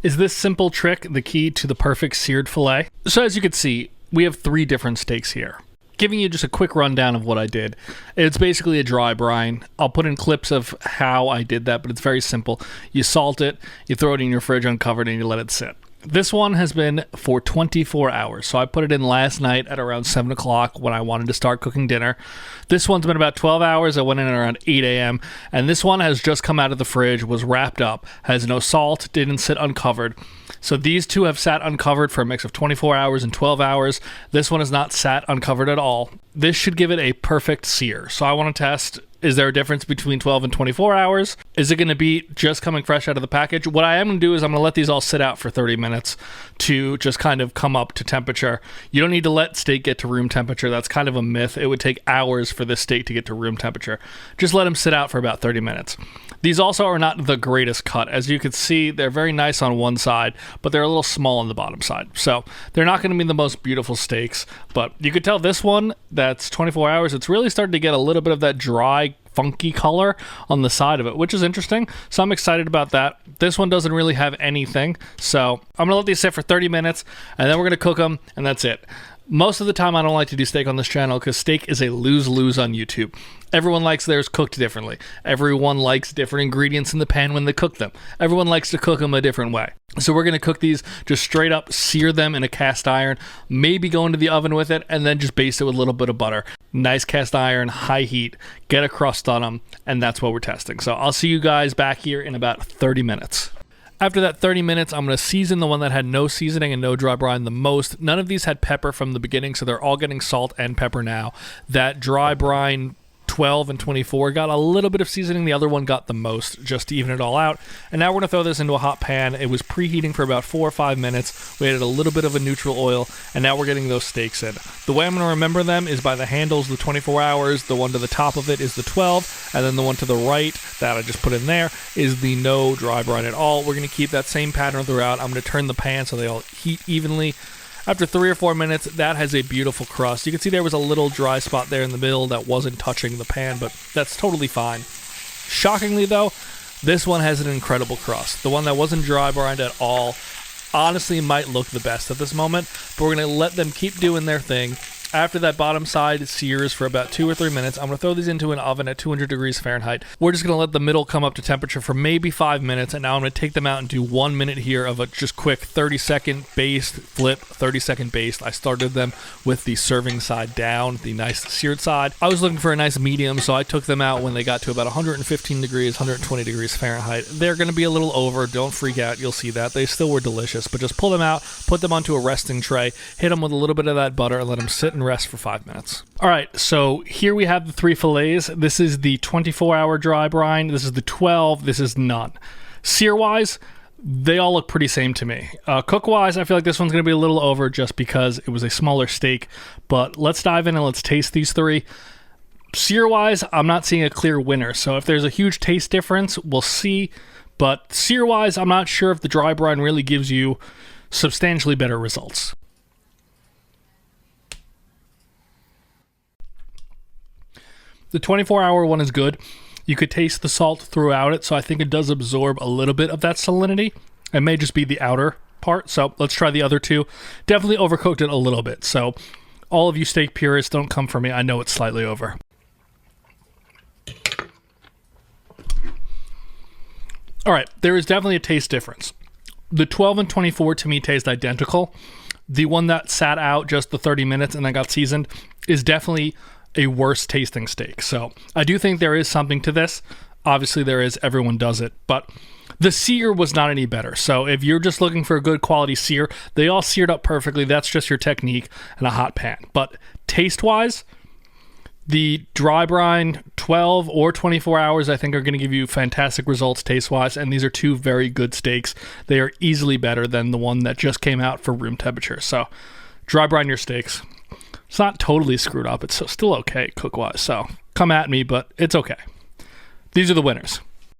Is this simple trick the key to the perfect seared fillet? So as you can see, we have 3 different steaks here. Giving you just a quick rundown of what I did. It's basically a dry brine. I'll put in clips of how I did that, but it's very simple. You salt it, you throw it in your fridge uncovered, and you let it sit. This one has been for 24 hours. So I put it in last night at around 7 o'clock when I wanted to start cooking dinner. This one's been about 12 hours. I went in at around 8 a.m. And this one has just come out of the fridge, was wrapped up, has no salt, didn't sit uncovered. So these two have sat uncovered for a mix of 24 hours and 12 hours. This one has not sat uncovered at all. This should give it a perfect sear. So I want to test, is there a difference between 12 and 24 hours? Is it going to be just coming fresh out of the package? What I am going to do is I'm going to let these all sit out for 30 minutes to just kind of come up to temperature. You don't need to let steak get to room temperature. That's kind of a myth. It would take hours for this steak to get to room temperature. Just let them sit out for about 30 minutes. These also are not the greatest cut. As you can see, they're very nice on one side, but they're a little small on the bottom side. So they're not going to be the most beautiful steaks, but you could tell this one that's 24 hours, it's really starting to get a little bit of that dry, funky color on the side of it, which is interesting. So I'm excited about that. This one doesn't really have anything. So I'm going to let these sit for 30 minutes and then we're going to cook them and that's it. Most of the time I don't like to do steak on this channel because steak is a lose-lose on YouTube. Everyone likes theirs cooked differently. Everyone likes different ingredients in the pan when they cook them. Everyone likes to cook them a different way. So we're going to cook these just straight up, sear them in a cast iron, maybe go into the oven with it, and then just baste it with a little bit of butter. Nice cast iron, high heat, get a crust on them, and that's what we're testing. So I'll see you guys back here in about 30 minutes. After that 30 minutes, I'm going to season the one that had no seasoning and no dry brine the most. None of these had pepper from the beginning, so they're all getting salt and pepper now. That dry brine 12 and 24 got a little bit of seasoning. The other one got the most, just to even it all out. And now we're going to throw this into a hot pan. It was preheating for about 4 or 5 minutes. We added a little bit of a neutral oil, and now we're getting those steaks in. The way I'm going to remember them is by the handles, the 24 hours. The one to the top of it is the 12, and then the one to the right that I just put in there is the no dry brine at all. We're going to keep that same pattern throughout. I'm going to turn the pan so they all heat evenly. After 3 or 4 minutes, that has a beautiful crust. You can see there was a little dry spot there in the middle that wasn't touching the pan, but that's totally fine. Shockingly, though, this one has an incredible crust. The one that wasn't dry brined at all honestly might look the best at this moment, but we're going to let them keep doing their thing. After that bottom side sears for about 2 or 3 minutes, I'm going to throw these into an oven at 200 degrees Fahrenheit. We're just going to let the middle come up to temperature for maybe 5 minutes, and now I'm going to take them out and do 1 minute here of a just quick 30-second baste, flip, 30-second baste. I started them with the serving side down, the nice seared side. I was looking for a nice medium, so I took them out when they got to about 115 degrees, 120 degrees Fahrenheit. They're going to be a little over. Don't freak out. You'll see that. They still were delicious, but just pull them out, put them onto a resting tray, hit them with a little bit of that butter, and let them sit and rest for 5 minutes. All right, so here we have the 3 fillets. This is the 24-hour dry brine. This is the 12. This is none. Sear-wise, they all look pretty same to me. Cook-wise, I feel like this one's going to be a little over just because it was a smaller steak. But let's dive in and let's taste these 3. Sear-wise, I'm not seeing a clear winner. So if there's a huge taste difference, we'll see. But sear-wise, I'm not sure if the dry brine really gives you substantially better results. The 24-hour one is good. You could taste the salt throughout it, so I think it does absorb a little bit of that salinity. It may just be the outer part, so let's try the other 2. Definitely overcooked it a little bit, so all of you steak purists, don't come for me. I know it's slightly over. All right, there is definitely a taste difference. The 12 and 24 to me taste identical. The one that sat out just the 30 minutes and then got seasoned is definitely a worse tasting steak. So I do think there is something to this. Obviously there is, everyone does it, but the sear was not any better. So if you're just looking for a good quality sear, they all seared up perfectly. That's just your technique and a hot pan. But taste wise, the dry brine 12 or 24 hours I think are going to give you fantastic results taste wise, and these are 2 very good steaks. They are easily better than the one that just came out for room temperature. So dry brine your steaks. It's not totally screwed up. It's still okay cook-wise, so come at me, but it's okay. These are the winners.